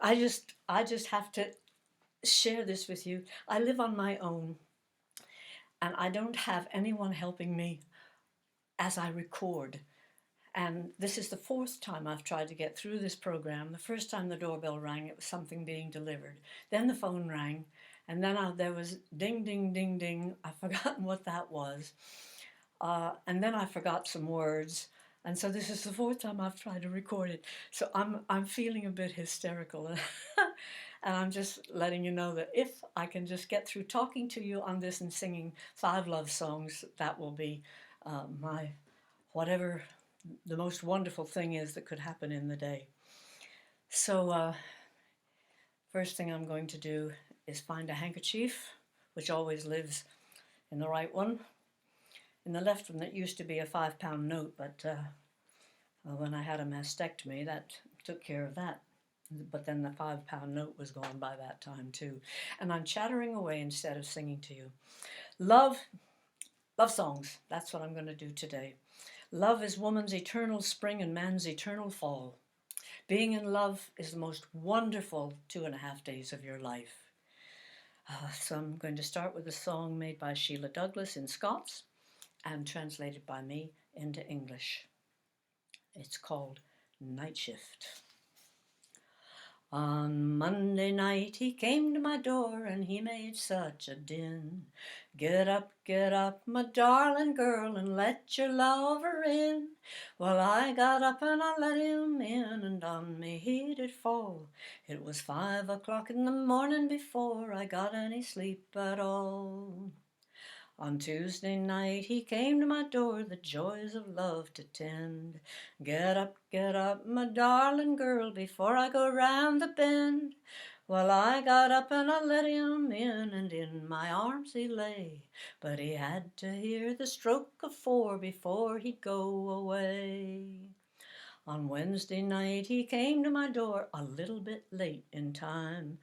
I just have to share this with you. I live on my own and I don't have anyone helping me as I record. And this is the fourth time I've tried to get through this program. The first time the doorbell rang, it was something being delivered. Then the phone rang, and then there was ding, ding, ding, ding. I've forgotten what that was. And then I forgot some words. And so this is the fourth time I've tried to record it. So I'm feeling a bit hysterical. And I'm just letting you know that if I can just get through talking to you on this and singing 5 love songs, that will be my whatever the most wonderful thing is that could happen in the day. So first thing I'm going to do is find a handkerchief, which always lives in the right one. In the left one, that used to be a £5 note, but when I had a mastectomy, that took care of that. But then the £5 note was gone by that time too. And I'm chattering away instead of singing to you. Love songs, that's what I'm going to do today. Love is woman's eternal spring and man's eternal fall. Being in love is the most wonderful 2.5 days of your life. So I'm going to start with a song made by Sheila Douglas in Scots and translated by me into English. It's called Night Shift. On Monday night he came to my door and he made such a din. Get up, my darling girl, and let your lover in. Well, I got up and I let him in, and on me he did fall. It was 5 o'clock in the morning before I got any sleep at all. On Tuesday night he came to my door, the joys of love to tend. Get up, my darling girl, before I go round the bend. Well, I got up and I let him in, and in my arms he lay. But he had to hear the stroke of 4 before he'd go away. On Wednesday night he came to my door a little bit late in time.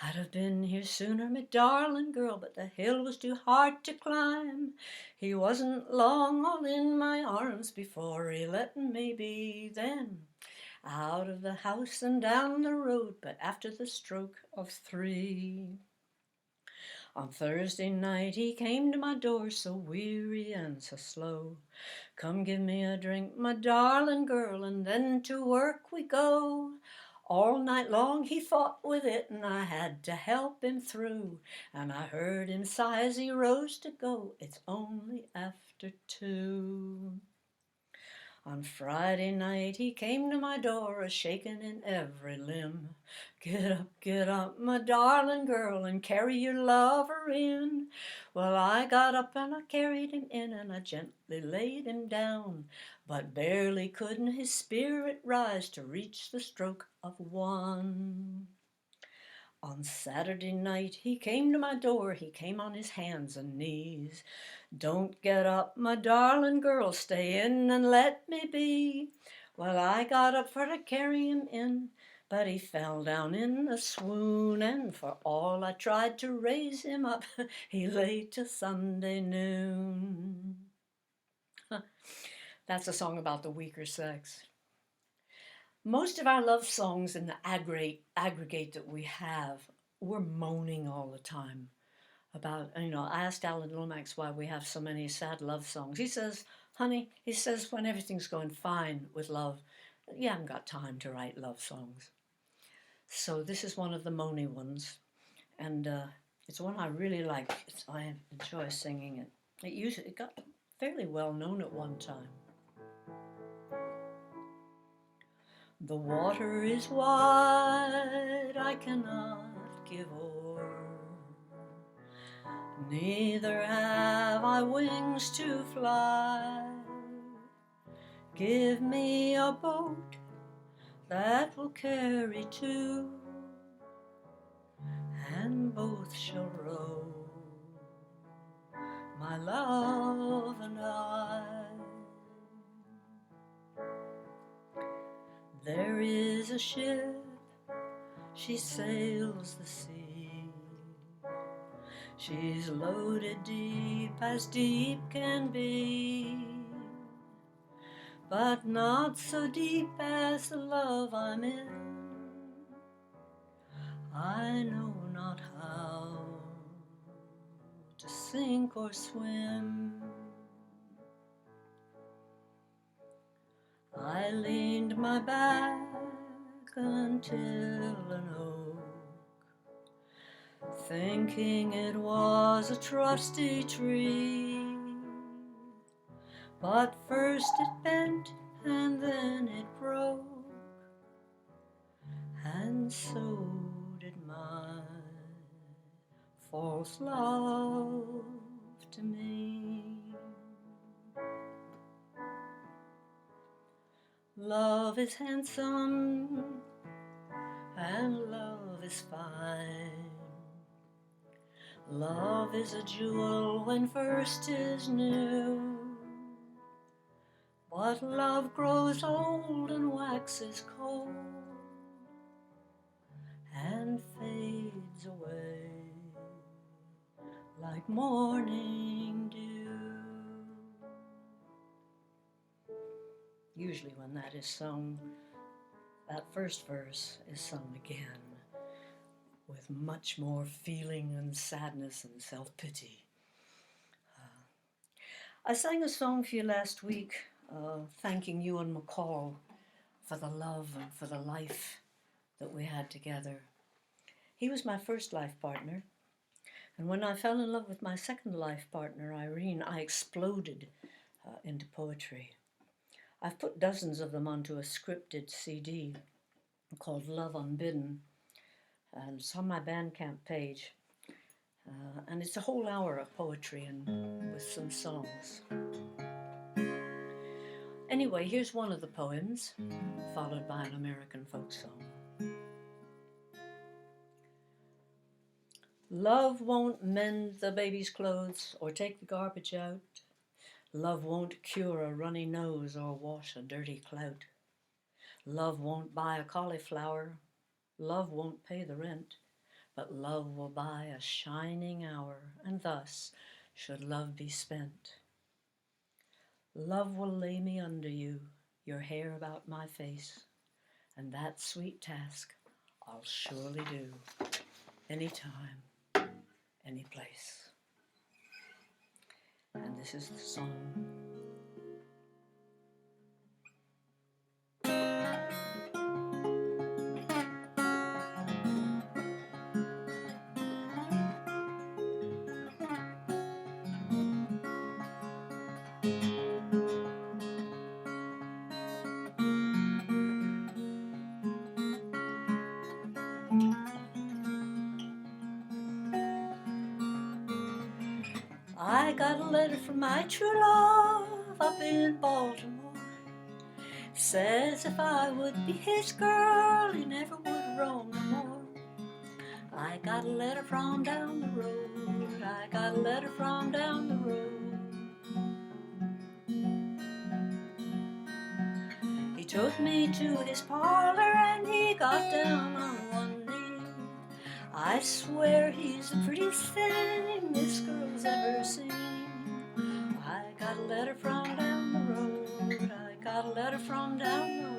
I'd have been here sooner, my darling girl, but the hill was too hard to climb. He wasn't long all in my arms before he let me be then. Out of the house and down the road, but after the stroke of 3. On Thursday night he came to my door, so weary and so slow. Come give me a drink, my darling girl, and then to work we go. All night long he fought with it, and I had to help him through. And I heard him sigh as he rose to go, it's only after 2. On Friday night he came to my door, a-shaking in every limb. Get up, my darling girl, and carry your lover in. Well, I got up and I carried him in, and I gently laid him down. But barely couldn't his spirit rise to reach the stroke of 1. On Saturday night he came to my door, he came on his hands and knees. Don't get up, my darling girl, stay in and let me be. Well, I got up for to carry him in, but he fell down in a swoon, and for all I tried to raise him up, he lay till Sunday noon. That's a song about the weaker sex. Most of our love songs in the aggregate that we have, we're moaning all the time about, I asked Alan Lomax why we have so many sad love songs. He says, honey, when everything's going fine with love, you haven't got time to write love songs. So this is one of the moany ones, and it's one I really like. I enjoy singing it. It got fairly well known at one time. The water is wide, I cannot give o'er. Neither have I wings to fly. Give me a boat that will carry 2, and both shall row, my love and I. There is a ship, she sails the sea. She's loaded deep as deep can be, but not so deep as the love I'm in. sink or swim. I leaned my back until an oak, thinking it was a trusty tree. But first it bent and then it broke, and so did my false love to me. Love is handsome and love is fine. Love is a jewel when first 'tis new, but love grows old and waxes cold and fades away like morning dew. Usually when that is sung, that first verse is sung again with much more feeling and sadness and self-pity. I sang a song for you last week, thanking Ewan McCall for the love and for the life that we had together. He was my first life partner, and when I fell in love with my second life partner, Irene, I exploded into poetry. I've put dozens of them onto a scripted CD called Love Unbidden, and it's on my Bandcamp page. And it's a whole hour of poetry and with some songs. Anyway, here's one of the poems, followed by an American folk song. Love won't mend the baby's clothes or take the garbage out. Love won't cure a runny nose or wash a dirty clout. Love won't buy a cauliflower. Love won't pay the rent. But love will buy a shining hour, and thus should love be spent. Love will lay me under you, your hair about my face, and that sweet task I'll surely do, anytime, any place. And this is the song. I got a letter from my true love up in Baltimore. Says if I would be his girl, he never would roam no more. I got a letter from down the road. I got a letter from down the road. He took me to his parlor and he got down on one knee. I swear he's the prettiest thing this girl's ever seen. I got a letter from down the road. I got a letter from down the road.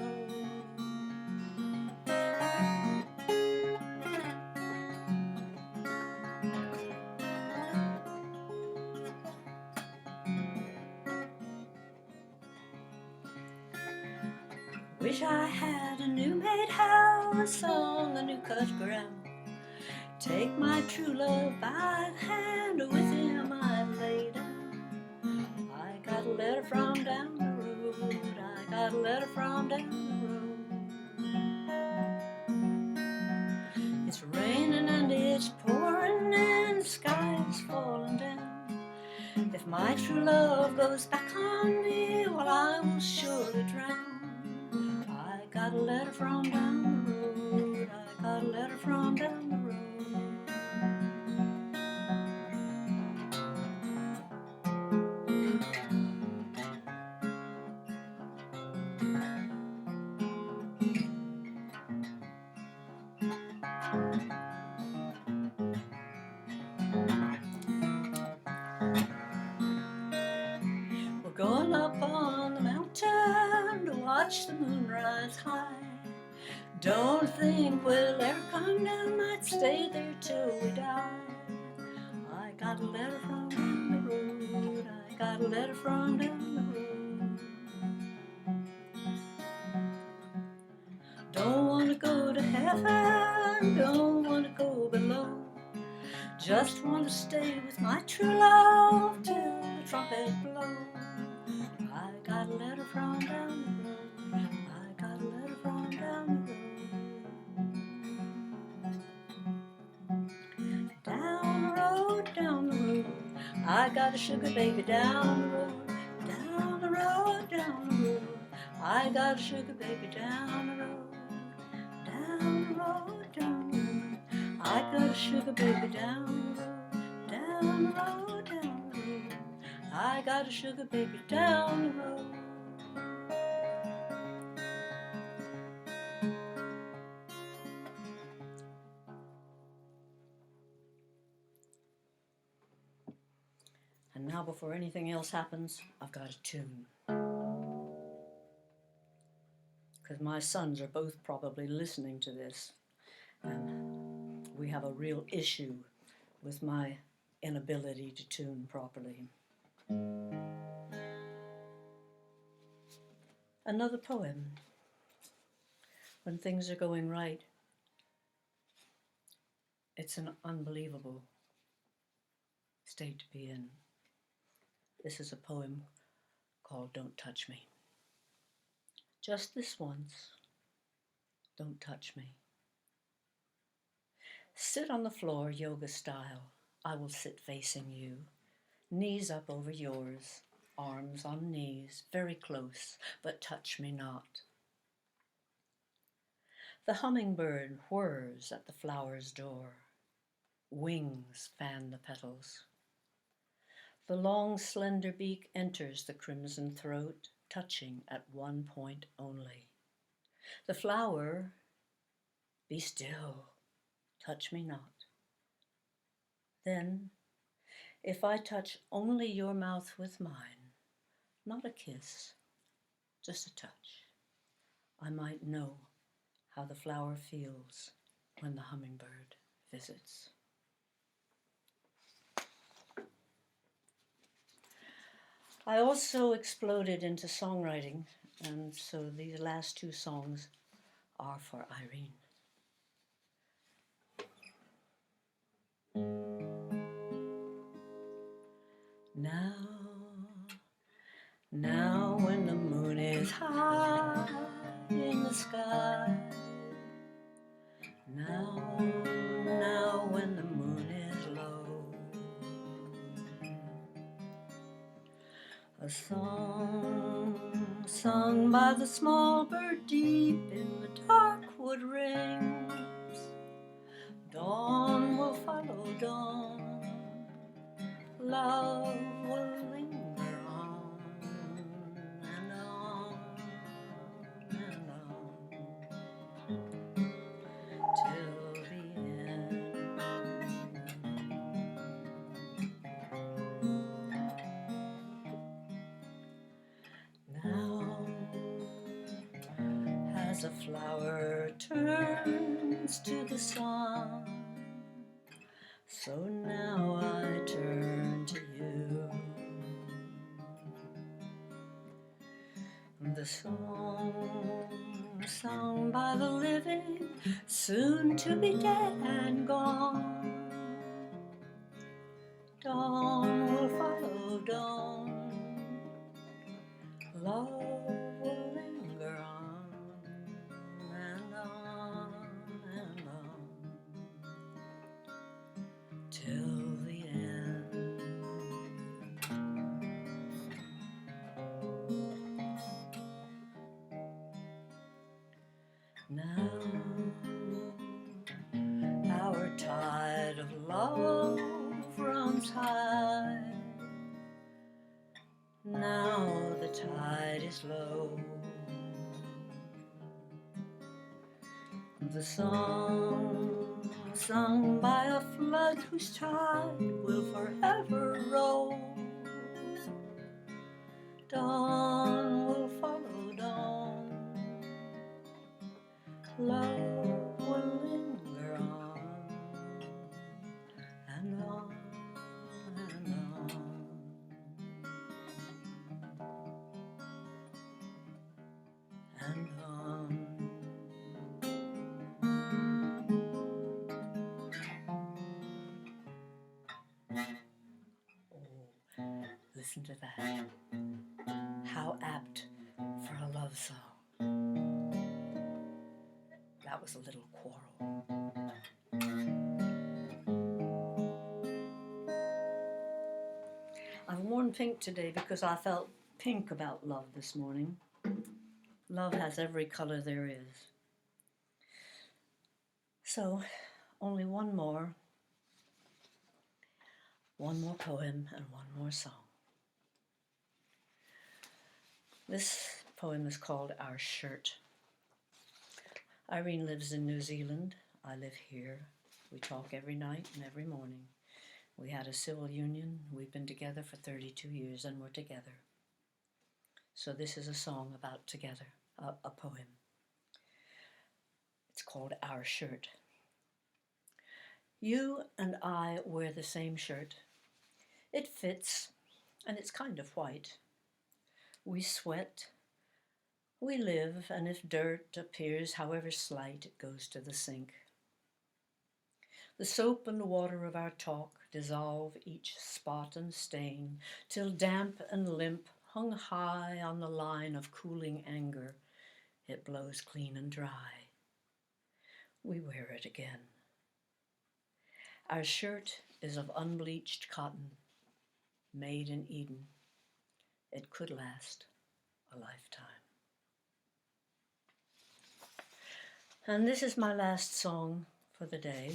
Wish I had a new made house on the new cut ground. Take my true love by the hand, with him I'd lay down. I got a letter from down the road. I got a letter from down the road. It's raining and it's pouring and the sky is falling down. If my true love goes back on me, well, I will surely drown. I got a letter from down the road. I got a letter from down the road. We're going up on the mountain to watch the moon rise high. Don't think we'll ever come down, might stay there till we die. I got a letter from down the got a letter from down the road. Don't want to go to heaven, don't want to go below. Just want to stay with my true love till the trumpet blow. I got a letter from down the road. I got a letter from down the road. Down the road, down the road. I got a sugar baby down the road. Down the road, down the road. I got a sugar baby down the road. Down the road, down the road. I got a sugar baby down the road. Down the road, down the road. I got a sugar baby down the road. And now, before anything else happens, I've got a tune. Because my sons are both probably listening to this, and we have a real issue with my inability to tune properly. Another poem. When things are going right, it's an unbelievable state to be in. This is a poem called Don't Touch Me. Just this once, don't touch me. Sit on the floor, yoga style. I will sit facing you, knees up over yours, arms on knees, very close, but touch me not. The hummingbird whirs at the flower's door. Wings fan the petals. The long, slender beak enters the crimson throat, touching at one point only. The flower, be still, touch me not. Then, if I touch only your mouth with mine, not a kiss, just a touch, I might know how the flower feels when the hummingbird visits. I also exploded into songwriting, and so these last two songs are for Irene. Now when the moon is high in the sky, now when the moon is low, a song sung by the small bird deep in the dark wood rings. Dawn will follow dawn, love will linger on and on and on till the end. Now, as a flower turns to the sun, so now I turn to you. The song sung by the living, soon to be dead and gone. Dawn will follow dawn, love will linger on and on and on till the end. Now our tide of love runs high. Now the tide is low. The song sung by a flood whose tide will forever roll. Dawn will follow dawn, love will linger on and on and on and hum. Oh, listen to that. How apt for a love song. That was a little quarrel. I've worn pink today because I felt pink about love this morning. Love has every color there is. So, only one more poem and one more song. This poem is called Our Shirt. Irene lives in New Zealand. I live here. We talk every night and every morning. We had a civil union. We've been together for 32 years and we're together. So this is a song about together, a poem. It's called Our Shirt. You and I wear the same shirt. It fits, and it's kind of white. We sweat, we live, and if dirt appears, however slight, it goes to the sink. The soap and water of our talk dissolve each spot and stain, till damp and limp, hung high on the line of cooling anger, it blows clean and dry. We wear it again. Our shirt is of unbleached cotton, made in Eden. It could last a lifetime. And this is my last song for the day.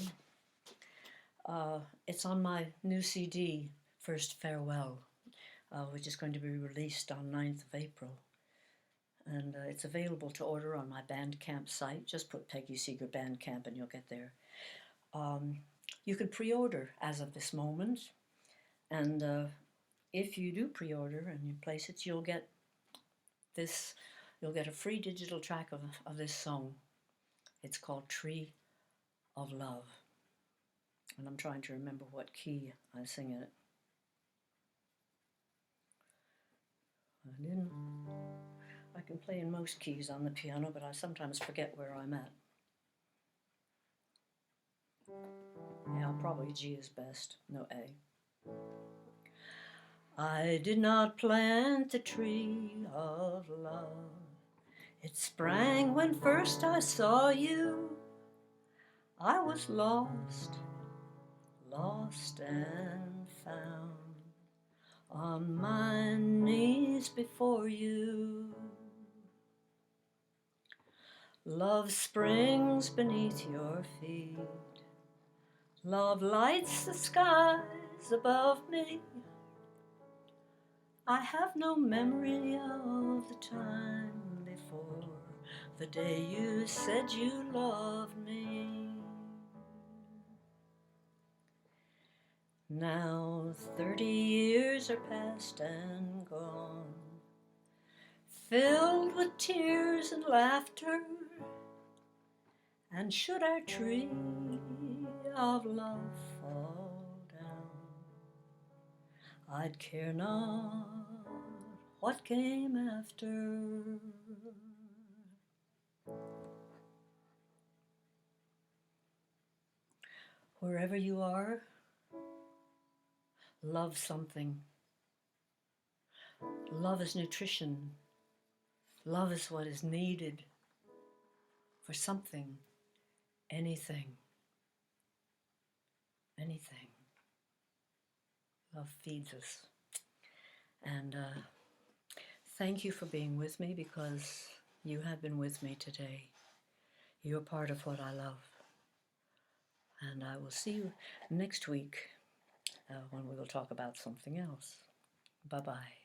It's on my new CD, First Farewell, which is going to be released on 9th of April. And it's available to order on my Bandcamp site. Just put Peggy Seeger Bandcamp and you'll get there. You can pre-order as of this moment. And if you do pre-order and you place it, you'll get a free digital track of this song. It's called Tree of Love. And I'm trying to remember what key I sing in it. I can play in most keys on the piano, but I sometimes forget where I'm at. Yeah, probably G is best, no A. I did not plant the tree of love. It sprang when first I saw you. I was lost and found, on my knees before you. Love springs beneath your feet. Love lights the skies above me. I have no memory of the time before the day you said you loved me. Now 30 years are past and gone, filled with tears and laughter. And should our tree of love fall down, I'd care not what came after. Wherever you are, love something. Love is nutrition. Love is what is needed for something, anything. Anything. Love feeds us. And thank you for being with me, because you have been with me today. You're part of what I love. And I will see you next week when we will talk about something else. Bye-bye.